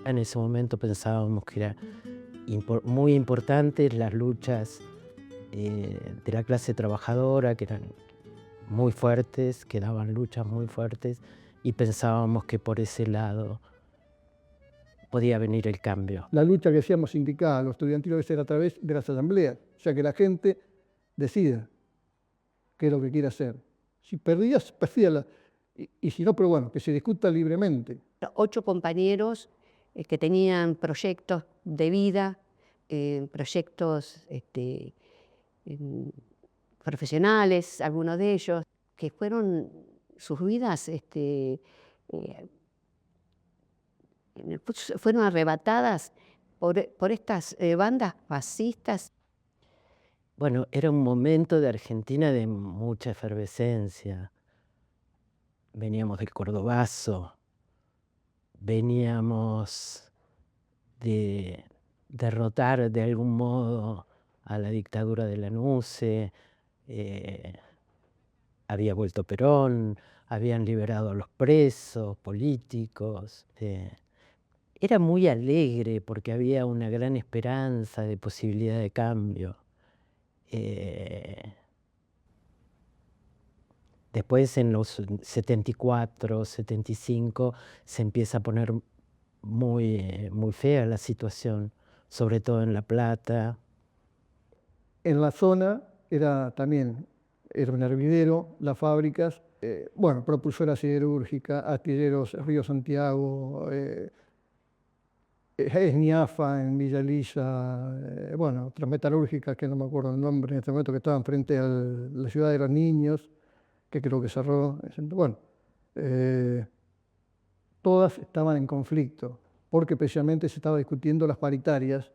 En ese momento pensábamos que era muy importantes las luchas de la clase trabajadora, que eran muy fuertes, que daban luchas muy fuertes, y pensábamos que por ese lado podía venir el cambio. La lucha que hacíamos sindical o estudiantil debe ser a través de las asambleas, o sea, que la gente decida qué es lo que quiere hacer. Si perdías, perdías. Y si no, pero bueno, que se discuta libremente. 8 compañeros que tenían proyectos de vida, proyectos profesionales, algunos de ellos, que fueron sus vidas fueron arrebatadas por estas bandas fascistas. Bueno, era un momento de Argentina de mucha efervescencia. Veníamos del Cordobazo, veníamos de derrotar de algún modo a la dictadura de Lanusse, había vuelto Perón, habían liberado a los presos políticos. Era muy alegre porque había una gran esperanza de posibilidad de cambio. Después en los 74, 75 se empieza a poner muy fea la situación, sobre todo en La Plata. En la zona era un hervidero, las fábricas, bueno, propulsora siderúrgica, astilleros Río Santiago, Esniafa en Villa Elisa, bueno, otras metalúrgicas que no me acuerdo el nombre en este momento, que estaban frente a la ciudad de los niños, que creo que cerró. Bueno, todas estaban en conflicto, porque precisamente se estaba discutiendo las paritarias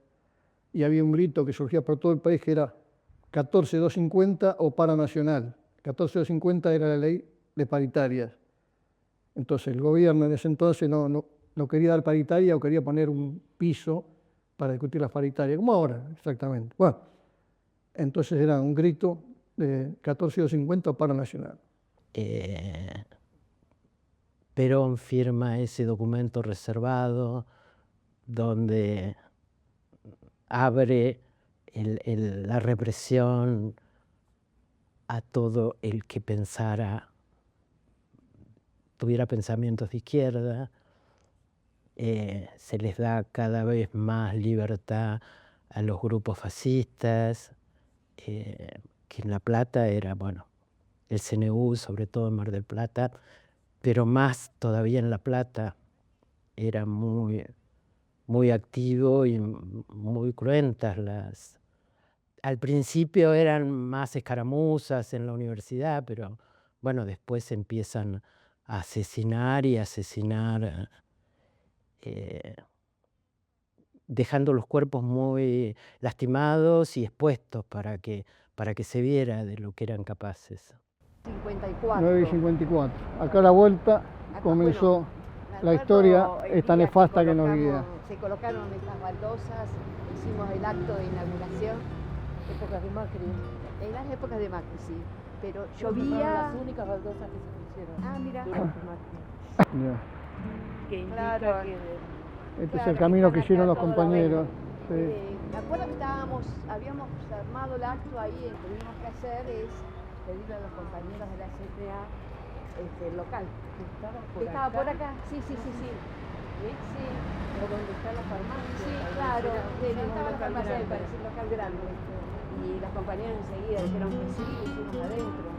y había un grito que surgía por todo el país que era 14.250 o paro nacional. 14.250 era la ley de paritarias. Entonces el gobierno en ese entonces no quería dar paritaria o quería poner un piso para discutir las paritarias, como ahora exactamente. Bueno, entonces era un grito de 14.250 o paro nacional. Perón firma ese documento reservado donde abre la represión a todo el que tuviera pensamientos de izquierda. Se les da cada vez más libertad a los grupos fascistas, que en La Plata era, bueno, el CNU, sobre todo en Mar del Plata, pero más todavía en La Plata era muy activo y muy cruentas Al principio eran más escaramuzas en la universidad, pero bueno, después empiezan a asesinar y asesinar, dejando los cuerpos muy lastimados y expuestos para que se viera de lo que eran capaces. 9:54. Acá a la vuelta comenzó la historia esta nefasta que nos guía. Se colocaron estas baldosas, hicimos el acto de inauguración. Épocas de Macri. En las épocas de Macri, sí. Pero llovía. Las únicas baldosas que se pusieron. Ah, mira. Durante Macri. Ya. Que indica Claro. que Este es el camino que hicieron los compañeros. Sí. Me acuerdo que habíamos armado el acto ahí, lo que tuvimos que hacer es pedirle a los compañeros de la CTA local. que Estaba por acá, sí. Sí. O donde está la farmacia. Sí, ahí claro, hicieron estaba la un local farmacia del grande. país, el local grande. Y los compañeros enseguida dijeron que sí, lo hicimos adentro.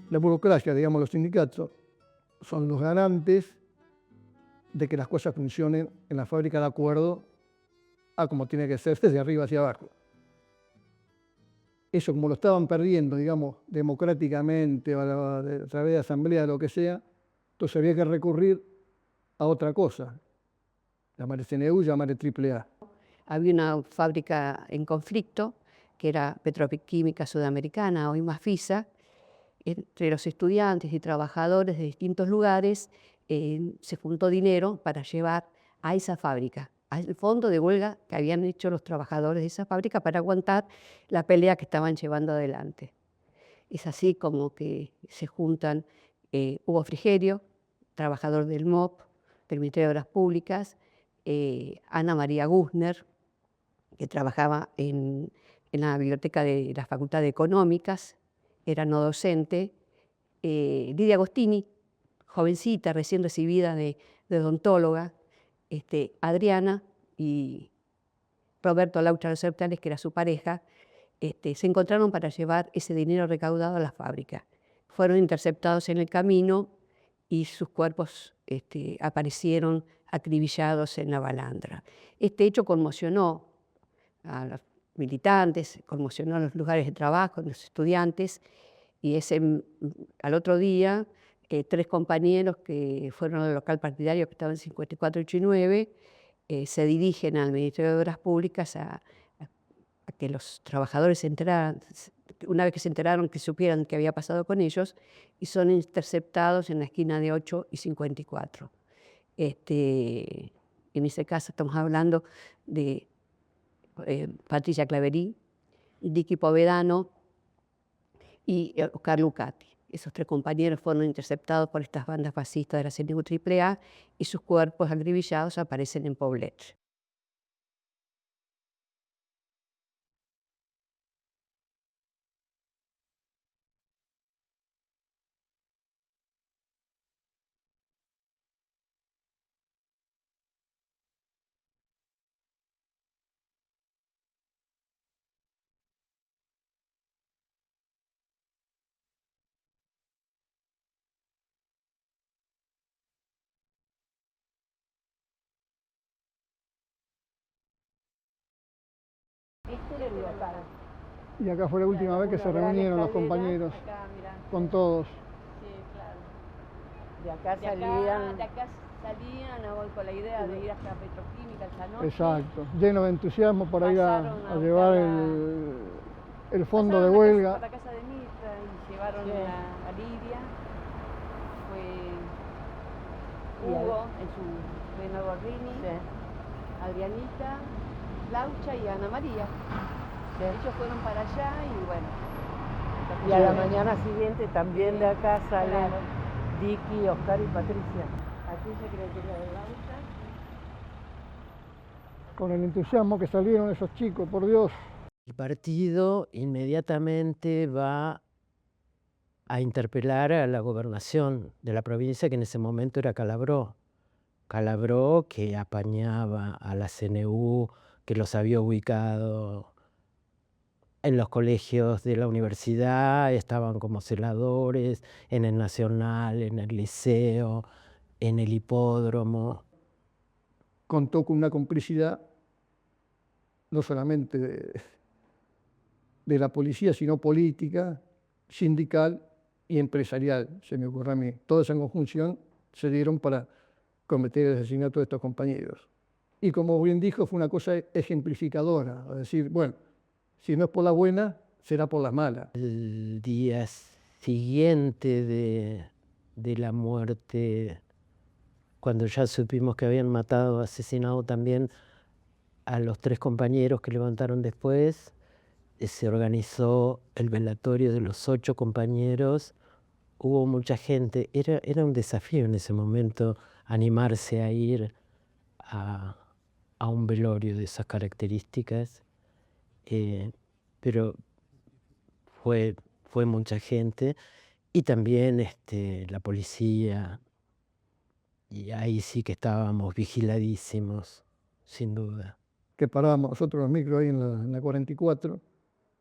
La burocracia, digamos, los sindicatos, son los garantes de que las cosas funcionen en la fábrica de acuerdo a como tiene que ser desde arriba hacia abajo. Eso, como lo estaban perdiendo, digamos, democráticamente, a través de asamblea, lo que sea, entonces había que recurrir a otra cosa, llamar CNU, llamar AAA. había una fábrica en conflicto, que era Petroquímica Sudamericana, hoy Mafisa. Entre los estudiantes y trabajadores de distintos lugares se juntó dinero para llevar a esa fábrica, al fondo de huelga que habían hecho los trabajadores de esa fábrica para aguantar la pelea que estaban llevando adelante. Es así como que se juntan Hugo Frigerio, trabajador del MOP, del Ministerio de Obras Públicas, Ana María Guzner, que trabajaba en la biblioteca de la Facultad de Económicas, era no docente, Lidia Agostini, jovencita, recién recibida de odontóloga, Adriana y Roberto Laucha Los Sertales, que era su pareja, se encontraron para llevar ese dinero recaudado a la fábrica. Fueron interceptados en el camino y sus cuerpos aparecieron acribillados en la balandra. Este hecho conmocionó a los militantes, conmocionó a los lugares de trabajo, a los estudiantes, y al otro día 3 compañeros que fueron al local partidario, que estaban en 54 y 89, se dirigen al Ministerio de Obras Públicas a que los trabajadores se enteraran, una vez que se enteraron, que supieran qué había pasado con ellos, y son interceptados en la esquina de 8 y 54. En ese caso estamos hablando de Patricia Claverí, Dicky Povedano y Oscar Lucati. Esos 3 compañeros fueron interceptados por estas bandas fascistas de la CNU AAA y sus cuerpos acribillados aparecen en Poblet. Este era el local. Y acá fue la última vez que se reunieron los compañeros Acá, mirá. con todos. Sí, claro. De acá De acá salían con la idea de ir hasta Petroquímica esa noche. Exacto, lleno de entusiasmo para ir a Pasaron llevar el fondo de huelga. Por la casa de Mirta y llevaron a Lidia. Fue Hugo en su Renault Gordini, Adrianita, Laucha y Ana María. Ellos fueron para allá y bueno. Y a la mañana siguiente también de acá salen Dicky, Oscar y Patricia. Aquella creo que es la de Laucha. Con el entusiasmo que salieron esos chicos, por Dios. El partido inmediatamente va a interpelar a la gobernación de la provincia, que en ese momento era Calabró. Calabró, que apañaba a la CNU, que los había ubicado en los colegios de la universidad, estaban como celadores, en el Nacional, en el Liceo, en el Hipódromo. Contó con una complicidad no solamente de la policía, sino política, sindical y empresarial, se me ocurre a mí. Toda esa conjunción se dieron para cometer el asesinato de estos compañeros. Y como bien dijo, fue una cosa ejemplificadora, es decir, bueno, si no es por la buena, será por la mala. El día siguiente de la muerte, cuando ya supimos que habían matado, asesinado también a los 3 compañeros que levantaron después, se organizó el velatorio de los 8 compañeros. Hubo mucha gente, era un desafío en ese momento animarse a ir a un velorio de esas características, pero fue mucha gente, y también la policía, y ahí sí que estábamos vigiladísimos, sin duda. Que parábamos nosotros los micros ahí en la 44,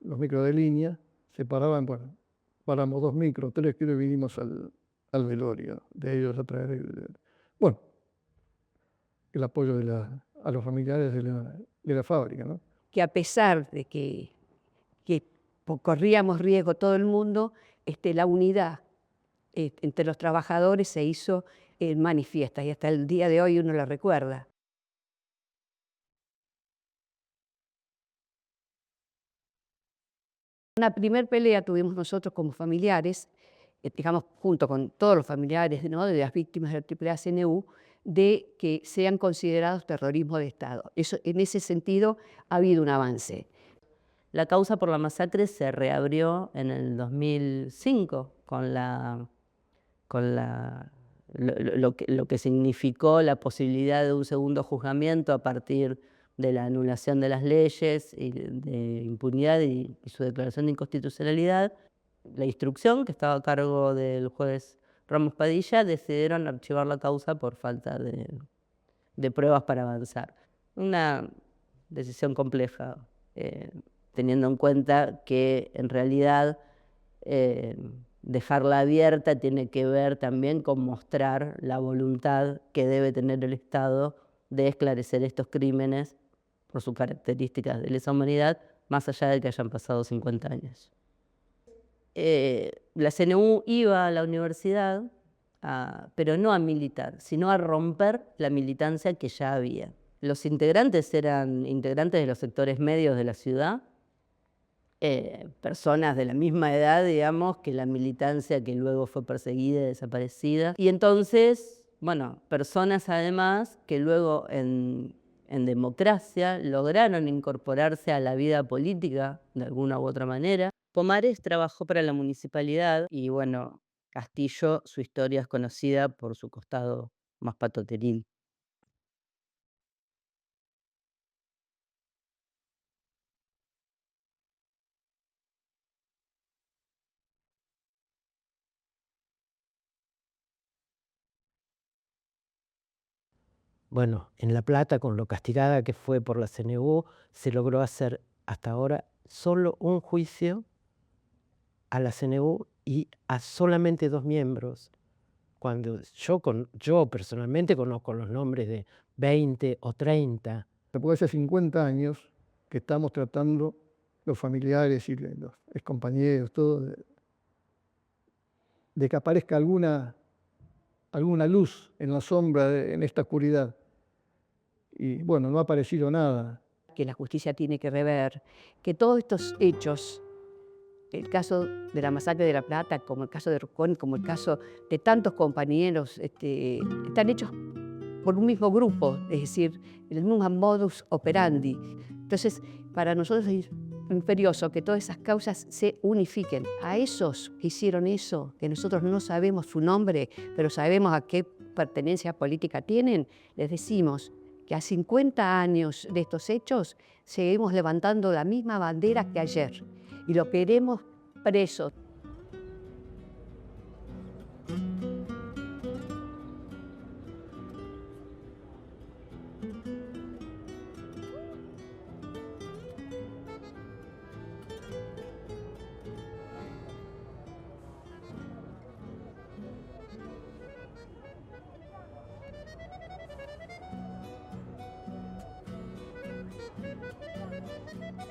los micros de línea, se paraban, bueno, paramos 2 micros, 3 creo, y vinimos al velorio de ellos a través bueno, el apoyo a los familiares de la fábrica, ¿no? Que a pesar de que corríamos riesgo todo el mundo, la unidad entre los trabajadores se hizo manifiesta y hasta el día de hoy uno la recuerda. Una primer pelea tuvimos nosotros como familiares, digamos, junto con todos los familiares, ¿no?, de las víctimas del AAA-CNU, de que sean considerados terrorismo de Estado. Eso, en ese sentido ha habido un avance. La causa por la masacre se reabrió en el 2005 con lo que significó la posibilidad de un segundo juzgamiento a partir de la anulación de las leyes y de impunidad y su declaración de inconstitucionalidad. La instrucción, que estaba a cargo del juez Ramos Padilla, decidieron archivar la causa por falta de pruebas para avanzar. Una decisión compleja, teniendo en cuenta que en realidad dejarla abierta tiene que ver también con mostrar la voluntad que debe tener el Estado de esclarecer estos crímenes por sus características de lesa humanidad, más allá de que hayan pasado 50 años. La CNU iba a la universidad, pero no a militar, sino a romper la militancia que ya había. Los integrantes eran integrantes de los sectores medios de la ciudad, personas de la misma edad, digamos, que la militancia que luego fue perseguida y desaparecida. Y entonces, bueno, personas además que luego en democracia lograron incorporarse a la vida política de alguna u otra manera. Pomares trabajó para la municipalidad y, bueno, Castillo, su historia es conocida por su costado más patoteril. Bueno, en La Plata, con lo castigada que fue por la CNU, se logró hacer hasta ahora solo un juicio a la CNU y a solamente 2 miembros, cuando yo personalmente conozco los nombres de 20 o 30. Porque hace 50 años que estamos tratando los familiares y los excompañeros, todo, de que aparezca alguna luz en la sombra, en esta oscuridad. Y bueno, no ha aparecido nada. Que la justicia tiene que rever, que todos estos hechos, el caso de la masacre de La Plata, como el caso de Rusconi, como el caso de tantos compañeros, están hechos por un mismo grupo, es decir, el mismo modus operandi. Entonces, para nosotros es imperioso que todas esas causas se unifiquen. A esos que hicieron eso, que nosotros no sabemos su nombre, pero sabemos a qué pertenencia política tienen, les decimos que a 50 años de estos hechos seguimos levantando la misma bandera que ayer y lo queremos preso.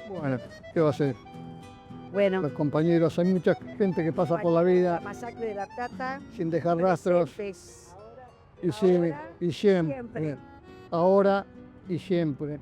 Bueno, ¿qué va a ser? Bueno, Los compañeros, hay mucha gente que pasa por la la vida masacre de La Plata, sin dejar rastros presentes y siempre, siempre. ahora y siempre.